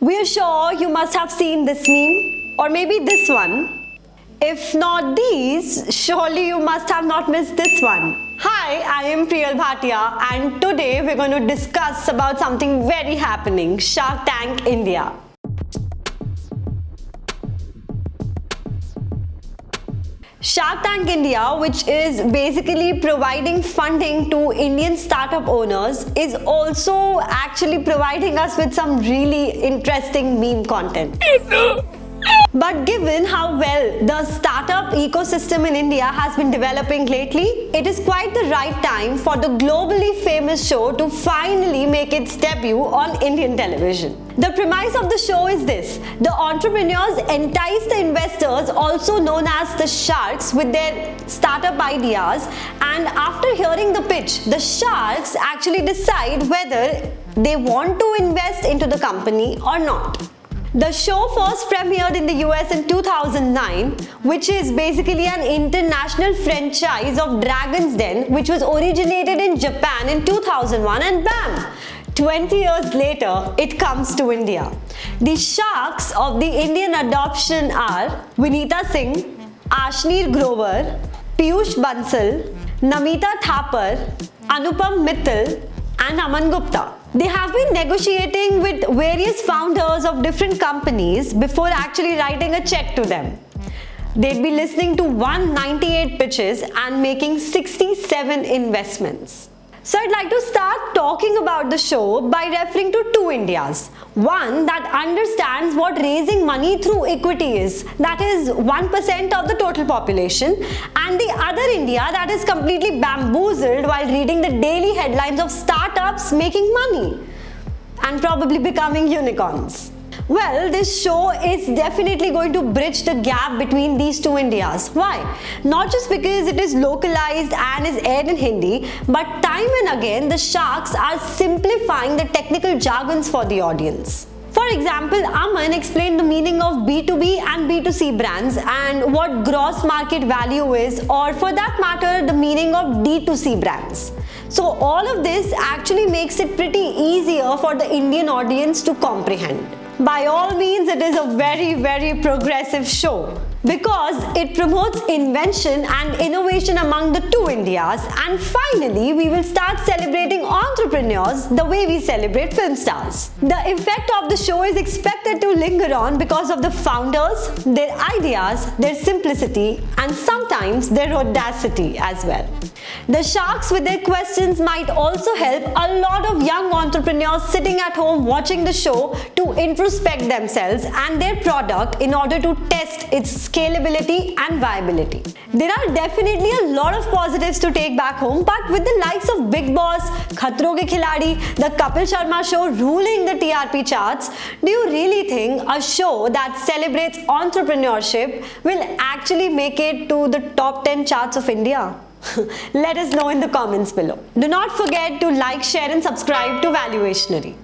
We're sure you must have seen this meme or maybe this one. If not these, surely you must have not missed this one. Hi, I am Priyal Bhatia and today we're going to discuss about something very happening, Shark Tank India. Shark Tank India, which is basically providing funding to Indian startup owners, is also actually providing us with some really interesting meme content. But given how well the startup ecosystem in India has been developing lately, it is quite the right time for the globally famous show to finally make its debut on Indian television. The premise of the show is this: the entrepreneurs entice the investors, also known as the sharks, with their startup ideas, and after hearing the pitch, the sharks actually decide whether they want to invest into the company or not. The show first premiered in the US in 2009, which is basically an international franchise of Dragon's Den, which was originated in Japan in 2001, and bam! 20 years later, it comes to India. The sharks of the Indian adoption are Vinita Singh, Ashneer Grover, Piyush Bansal, Namita Thapar, Anupam Mittal, and Aman Gupta. They have been negotiating with various founders of different companies before actually writing a check to them. They'd be listening to 198 pitches and making 67 investments. So I'd like to start talking about the show by referring to two Indias. One that understands what raising money through equity is, that is 1% of the total population, and the other India that is completely bamboozled while reading the daily headlines of startups making money and probably becoming unicorns. Well, this show is definitely going to bridge the gap between these two Indias. Why? Not just because it is localized and is aired in Hindi, but time and again the sharks are simplifying the technical jargons for the audience. For example, Aman explained the meaning of B2B and B2C brands and what gross market value is, or for that matter, the meaning of D2C brands. So all of this actually makes it pretty easier for the Indian audience to comprehend. By all means, it is a very progressive show because it promotes invention and innovation among the two Indias, and finally we will start celebrating entrepreneurs the way we celebrate film stars. The effect of the show is expected to linger on because of the founders, their ideas, their simplicity, and sometimes their audacity as well. The sharks with their questions might also help a lot of young entrepreneurs sitting at home watching the show to introspect themselves and their product in order to test its scalability and viability. There are definitely a lot of positives to take back home, but with the likes of Bigg Boss, Khatron Ke Khiladi, the Kapil Sharma show ruling the TRP charts, do you really think a show that celebrates entrepreneurship will actually make it to the top 10 charts of India? Let us know in the comments below. Do not forget to like, share and subscribe to Valuationary.